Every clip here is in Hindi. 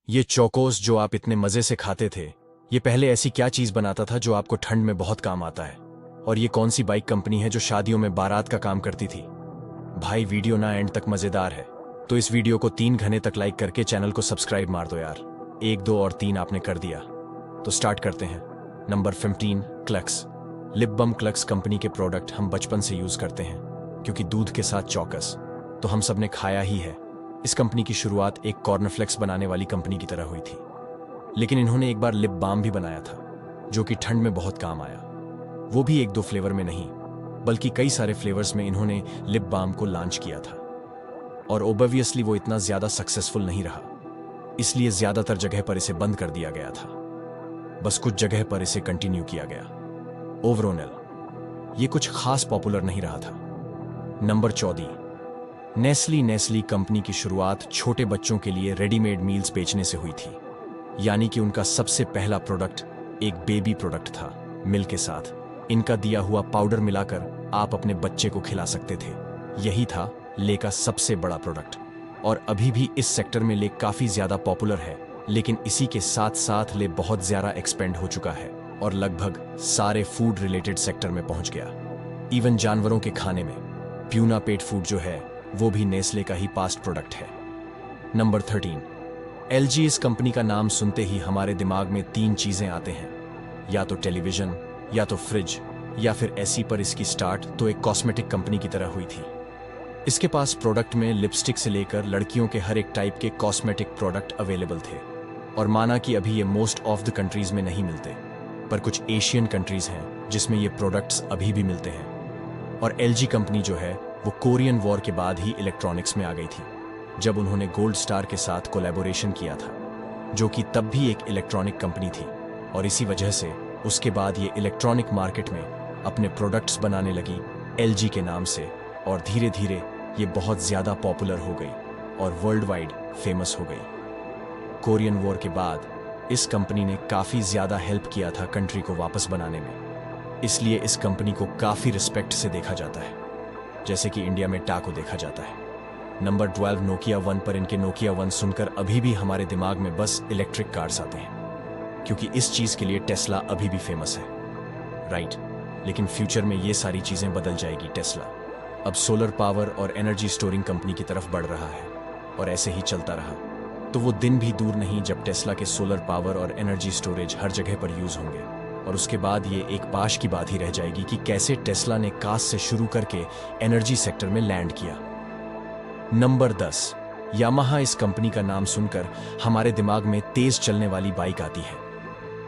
ये चोकोस जो आप इतने मजे से खाते थे, ये पहले ऐसी क्या चीज बनाता था जो आपको ठंड में बहुत काम आता है? और ये कौन सी बाइक कंपनी है जो शादियों में बारात का काम करती थी? भाई वीडियो ना एंड तक मजेदार है, तो इस वीडियो को 3 घंटे तक लाइक करके चैनल को सब्सक्राइब मार दो यार। 1, 2 और 3 आपने कर दिया, तो स्टार्ट करते हैं। नंबर 15, क्लक्स। लिप बम क्लक्स कंपनी के प्रोडक्ट हम बचपन से यूज करते हैं, क्योंकि दूध के साथ चौकस तो हम सब ने खाया ही है। इस कंपनी की शुरुआत एक कॉर्नफ्लेक्स बनाने वाली कंपनी की तरह हुई थी, लेकिन इन्होंने एक बार लिप बाम भी बनाया था, जो कि ठंड में बहुत काम आया। वो भी 1-2 फ्लेवर में नहीं, बल्कि कई सारे फ्लेवर्स में इन्होंने लिप बाम को लॉन्च किया था। और ओब्वियसली वो इतना ज्यादा सक्सेसफुल नहीं रहा, इसलिए ज्यादातर जगह पर इसे बंद कर दिया गया था। बस कुछ जगह पर इसे कंटिन्यू किया गया। ओवरऑल ये कुछ खास पॉपुलर नहीं रहा था। Number 14, Nestlé. नेस्ली कंपनी की शुरुआत छोटे बच्चों के लिए रेडीमेड मील्स बेचने से हुई थी, यानी कि उनका सबसे पहला प्रोडक्ट एक बेबी प्रोडक्ट था। मिल्क के साथ इनका दिया हुआ पाउडर मिलाकर आप अपने बच्चे को खिला सकते थे। यही था ले का सबसे बड़ा प्रोडक्ट, और अभी भी इस सेक्टर में ले काफी ज्यादा पॉपुलर है। लेकिन इसी के साथ साथ ले बहुत ज्यादा एक्सपेंड हो चुका है और लगभग सारे फूड रिलेटेड सेक्टर में पहुंच गया। इवन जानवरों के खाने में प्यूना पेट फूड जो है, वो भी नेस्ले का ही पास्ट प्रोडक्ट है। Number 13, LG. इस कंपनी का नाम सुनते ही हमारे दिमाग में 3 चीजें आते हैं, या तो टेलीविजन, या तो फ्रिज, या फिर ऐसी। पर इसकी स्टार्ट तो एक कॉस्मेटिक कंपनी की तरह हुई थी। इसके पास प्रोडक्ट में लिपस्टिक से लेकर लड़कियों के हर एक टाइप के कॉस्मेटिक प्रोडक्ट अवेलेबल थे, और माना कि अभी ये मोस्ट ऑफ द कंट्रीज में नहीं मिलते, पर कुछ एशियन कंट्रीज हैं जिसमें ये प्रोडक्ट्स अभी भी मिलते हैं। और एलजी कंपनी जो है, वो कोरियन वॉर के बाद ही इलेक्ट्रॉनिक्स में आ गई थी, जब उन्होंने गोल्ड स्टार के साथ कोलैबोरेशन किया था, जो कि तब भी एक इलेक्ट्रॉनिक कंपनी थी। और इसी वजह से उसके बाद ये इलेक्ट्रॉनिक मार्केट में अपने प्रोडक्ट्स बनाने लगी एलजी के नाम से, और धीरे धीरे ये बहुत ज्यादा पॉपुलर हो गई और वर्ल्ड वाइड फेमस हो गई। कोरियन वॉर के बाद इस कंपनी ने काफी ज्यादा हेल्प किया था कंट्री को वापस बनाने में, इसलिए इस कंपनी को काफी रिस्पेक्ट से देखा जाता है, जैसे कि इंडिया में टाको देखा जाता है। Number 12, Nokia 1। पर इनके नोकिया 1 सुनकर अभी भी हमारे दिमाग में बस इलेक्ट्रिक कार्स आते हैं, क्योंकि इस चीज के लिए टेस्ला अभी भी फेमस है, राइट। लेकिन फ्यूचर में ये सारी चीजें बदल जाएगी। टेस्ला अब सोलर पावर और एनर्जी स्टोरिंग कंपनी की तरफ बढ़ रहा है, और ऐसे ही चलता रहा तो वो दिन भी दूर नहीं जब टेस्ला के सोलर पावर और एनर्जी स्टोरेज हर जगह पर यूज होंगे। और उसके बाद ये एक पाश की बात ही रह जाएगी कि कैसे टेस्ला ने कास से शुरू करके एनर्जी सेक्टर में लैंड किया। Number 10, Yamaha. इस कंपनी का नाम सुनकर हमारे दिमाग में तेज चलने वाली बाइक आती है,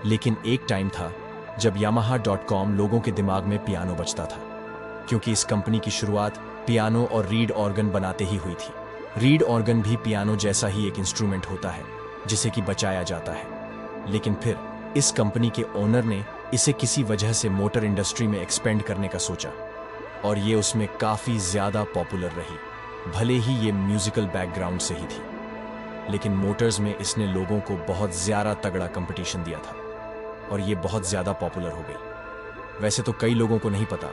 लेकिन एक टाइम था जब yamaha.com लोगों के दिमाग में पियानो बजता था, क्योंकि इस कंपनी की शुरुआत पियानो और रीड ऑर्गन बनाते ही हुई थी। रीड ऑर्गन भी पियानो जैसा ही एक इंस्ट्रूमेंट होता है जिसे कि बजाया जाता है, लेकिन फिर इस कंपनी के ओनर ने इसे किसी वजह से मोटर इंडस्ट्री में एक्सपेंड करने का सोचा, और ये उसमें काफी ज्यादा पॉपुलर रही। भले ही ये म्यूजिकल बैकग्राउंड से ही थी, लेकिन मोटर्स में इसने लोगों को बहुत ज्यादा तगड़ा कंपटीशन दिया था, और ये बहुत ज्यादा पॉपुलर हो गई। वैसे तो कई लोगों को नहीं पता,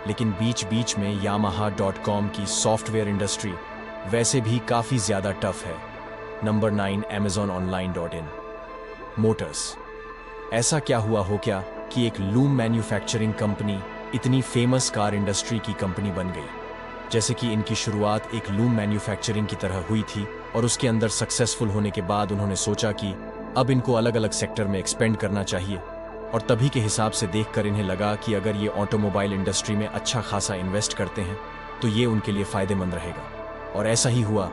लेकिन बीच बीच में yamaha.com की सॉफ्टवेयर इंडस्ट्री वैसे भी काफी ज्यादा टफ है। Number 9, amazononline.in। मोटर्स। ऐसा क्या हुआ हो क्या कि एक लूम मैन्युफैक्चरिंग कंपनी इतनी फेमस कार इंडस्ट्री की कंपनी बन गई? जैसे कि इनकी शुरुआत एक लूम मैन्युफैक्चरिंग की तरह हुई थी, और उसके अंदर सक्सेसफुल होने के बाद उन्होंने सोचा कि अब इनको अलग अलग सेक्टर में एक्सपेंड करना चाहिए। और तभी के हिसाब से देखकर इन्हें लगा कि अगर ये ऑटोमोबाइल इंडस्ट्री में अच्छा खासा इन्वेस्ट करते हैं तो ये उनके लिए फायदेमंद रहेगा। और ऐसा ही हुआ,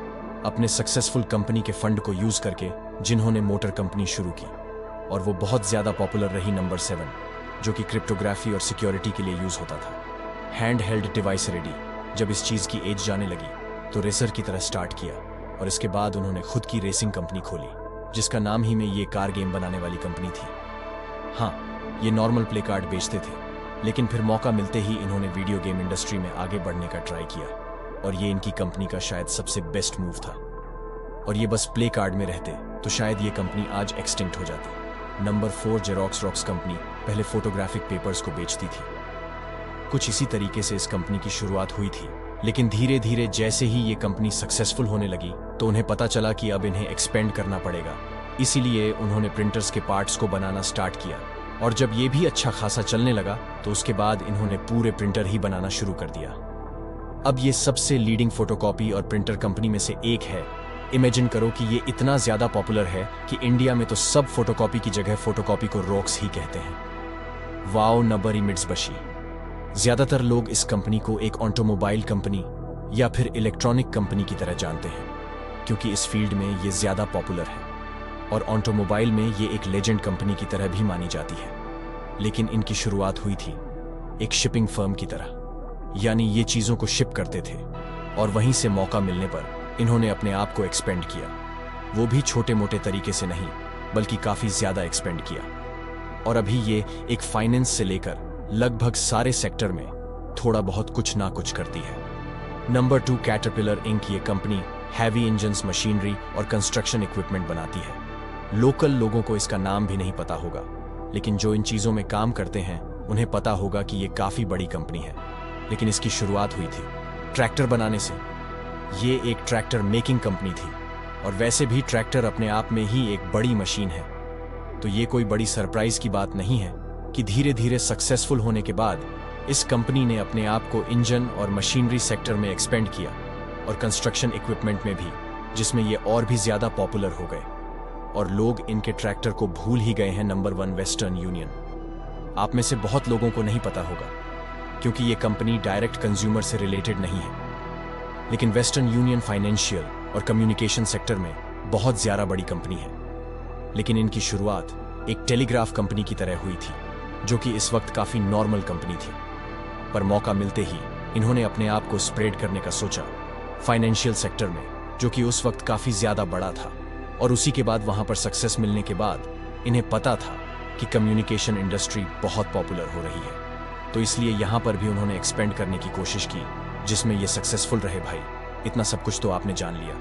अपने सक्सेसफुल कंपनी के फंड को यूज करके जिन्होंने मोटर कंपनी शुरू की, और वो बहुत ज्यादा पॉपुलर रही। नंबर 7, जो कि क्रिप्टोग्राफी और सिक्योरिटी के लिए यूज होता था। Hand held device ready. जब इस चीज की एज जाने लगी तो रेसर की तरह स्टार्ट किया, और इसके बाद उन्होंने खुद की रेसिंग कंपनी खोली, जिसका नाम ही में ये कार गेम बनाने वाली कंपनी थी। हाँ, ये नॉर्मल प्ले कार्ड बेचते थे, लेकिन फिर मौका मिलते ही इन्होंने वीडियो गेम इंडस्ट्री में आगे बढ़ने का ट्राई किया, और ये इनकी कंपनी का शायद सबसे बेस्ट मूव था। और ये बस प्ले कार्ड में रहते तो शायद ये कंपनी आज एक्सटिंक्ट हो जाती। नंबर 4, जेरोक्स रॉक्स कंपनी पहले फोटोग्राफिक पेपर्स को बेचती थी। कुछ इसी तरीके से इस कंपनी की शुरुआत हुई थी, लेकिन धीरे धीरे जैसे ही ये कंपनी सक्सेसफुल होने लगी तो उन्हें पता चला कि अब इन्हें एक्सपेंड करना पड़ेगा। इसीलिए उन्होंने प्रिंटर्स के पार्ट्स को बनाना स्टार्ट किया, और जब ये भी अच्छा खासा चलने लगा तो उसके बाद इन्होंने पूरे प्रिंटर ही बनाना शुरू कर दिया। अब ये सबसे लीडिंग फोटोकॉपी और प्रिंटर कंपनी में से एक है। इमेजिन करो कि ये इतना ज्यादा पॉपुलर है कि इंडिया में तो सब फोटोकॉपी की जगह फोटोकॉपी को रोक्स ही कहते हैं। वाओ नबरी मिट्सुबिशी। ज्यादातर लोग इस कंपनी को एक ऑटोमोबाइल कंपनी या फिर इलेक्ट्रॉनिक कंपनी की तरह जानते हैं, क्योंकि इस फील्ड में ये ज्यादा पॉपुलर है और ऑटोमोबाइल में ये एक लेजेंड कंपनी की तरह भी मानी जाती है। लेकिन इनकी शुरुआत हुई थी एक शिपिंग फर्म की तरह, यानी ये चीजों को शिप करते थे और वहीं से मौका मिलने पर इन्होंने अपने आप को एक्सपेंड किया। वो भी छोटे मोटे तरीके से नहीं, बल्कि काफी ज्यादा एक्सपेंड किया, और अभी ये एक फाइनेंस से लेकर लगभग सारे सेक्टर में थोड़ा बहुत कुछ ना कुछ करती है। Number 2 Caterpillar Inc. ये कंपनी हैवी इंजन्स, मशीनरी और कंस्ट्रक्शन इक्विपमेंट बनाती है। लोकल लोगों को इसका नाम भी नहीं पता होगा, लेकिन जो इन चीजों में काम करते हैं उन्हें पता होगा कि ये काफी बड़ी कंपनी है। लेकिन इसकी शुरुआत हुई थी ट्रैक्टर बनाने से। ये एक ट्रैक्टर मेकिंग कंपनी थी, और वैसे भी ट्रैक्टर अपने आप में ही एक बड़ी मशीन है, तो ये कोई बड़ी सरप्राइज की बात नहीं है कि धीरे धीरे सक्सेसफुल होने के बाद इस कंपनी ने अपने आप को इंजन और मशीनरी सेक्टर में एक्सपेंड किया, और कंस्ट्रक्शन इक्विपमेंट में भी, जिसमें ये और भी ज्यादा पॉपुलर हो गए, और लोग इनके ट्रैक्टर को भूल ही गए हैं। Number 1 western union. आप में से बहुत लोगों को नहीं पता होगा, क्योंकि ये कंपनी डायरेक्ट कंज्यूमर से रिलेटेड नहीं है, लेकिन वेस्टर्न यूनियन फाइनेंशियल और कम्युनिकेशन सेक्टर में बहुत ज्यादा बड़ी कंपनी है। लेकिन इनकी शुरुआत एक टेलीग्राफ कंपनी की तरह हुई थी, जो कि इस वक्त काफी नॉर्मल कंपनी थी, पर मौका मिलते ही इन्होंने अपने आप को स्प्रेड करने का सोचा फाइनेंशियल सेक्टर में, जो कि उस वक्त काफी ज्यादा बड़ा था, और उसी के बाद वहां पर सक्सेस मिलने के बाद इन्हें पता था कि कम्युनिकेशन इंडस्ट्री बहुत पॉपुलर हो रही है, तो इसलिए यहां पर भी उन्होंने एक्सपेंड करने की कोशिश की, जिसमें ये सक्सेसफुल रहे। भाई, इतना सब कुछ तो आपने जान लिया,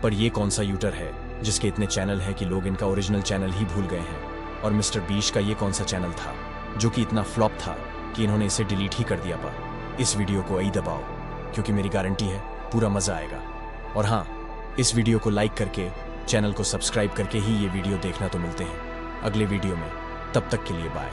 पर ये कौन सा यूटर है जिसके इतने चैनल हैं कि लोग इनका ओरिजिनल चैनल ही भूल गए हैं? और मिस्टर बीश का ये कौन सा चैनल था जो कि इतना फ्लॉप था कि इन्होंने इसे डिलीट ही कर दिया? इस वीडियो को आई दबाओ, क्योंकि मेरी गारंटी है पूरा मजा आएगा। और हाँ, इस वीडियो को लाइक करके, चैनल को सब्सक्राइब करके ही ये वीडियो देखना। तो मिलते हैं अगले वीडियो में, तब तक के लिए बाय।